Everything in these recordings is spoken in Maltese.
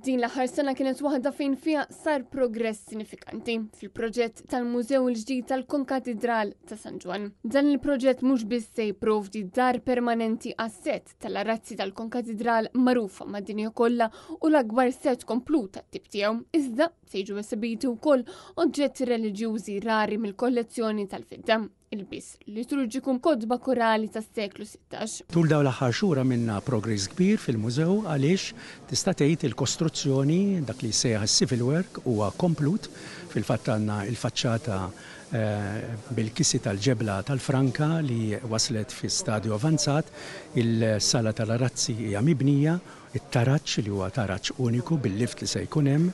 Din l-aħħar sena kienet waħda fejn fiha sar progress sinifikanti fil-proġett tal-Mużew il-ġdid tal-Konkatedral ta' San Ġwan. Dan il-proġett mhux biss se jipprovdi dar permanenti għas-set tal-arazzi tal-Konkatedral magħrufa mad-dinja kollha u l-akbar set komplut tat-tip tiegħu, iżda se jiġu esibiti wkoll oġġetti reliġjużi rari mill-kollezzjoni tal-fidda. Il-bis liturġiku kodba korali tas-seklu 16. Tul dawn l-aħħar xhur minna progress kbir fil-mużew għaliex tista' tgħid il-kostruzzjoni dak li jsejjaħ civil work huwa komplut fil-fatt għandna il-faċċata bil-kissi tal-ġebla tal-Franka li waslet fi stadju avanzat, il-sala tal-arazzi hija mibnija, it-taraġġ li huwa taraġġ uniku bil-lift li se jkun hemm,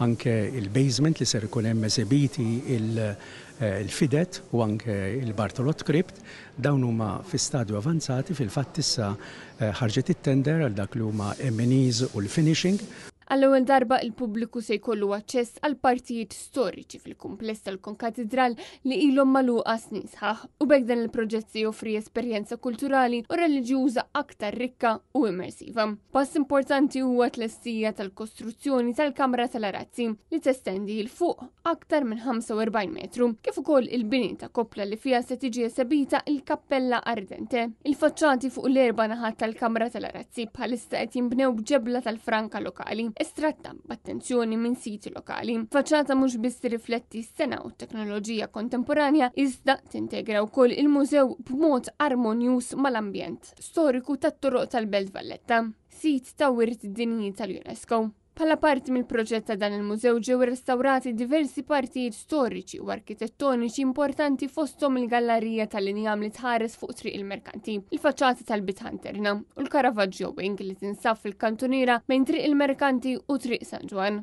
anke il-basement li ser ikun hemm eżibiti il-fidet u anke il-Bartolot Crypt, dawn huma fi stadju avanzati fil-fatt issa ħarġet it-tender għal dak li huma M&Es u l-finishing. Għall-ewwel darba il-pubbliku se jkollu aċċess għal partijiet storiċi fil-kumpless tal-Konkatedral li ilhom magħluqa snin sħaħ u bekk dan il-proġett se joffri esperjenza kulturali u reliġjuża aktar rikka u immersiva. Pass importanti huwa tlestija tal-kostruzzjoni tal-Kamra tal-Arazzi li testendi il fuq aktar minn 45 metru, kif ukoll il-bini ta' koppla li fiha se tiġi esebita il-Kappella Ardente. Il-faċċati fuq l-erba' naħat tal-Kamra tal-Arazzi bħalissa qed jinbnew b'ġebla tal-Franka lokali, estratta b'attenzjoni minn siti lokali. Faċċata mhux biss tirrifletti s-sena u t-teknoloġija kontemporanja, iżda tintegra wkoll il-mużew b'mod armonjuż mal-ambjent storiku tat-toroq tal-Belt Valletta, sit ta' wirt dinji tal-UNESCO. Bħala parti mill-proġett ta' dan il-mużew ġew restaurati diversi partijiet storiċi u arkitettoniċi importanti fosthom il-gallerija tal-injam li tħares fuq triq il-Merkanti, il-faċċata tal-Bit Ħanterna u l-Caravaggio Wing li tinsab fil-kantuniera bejn triq il-Merkanti u triq San Ġwan.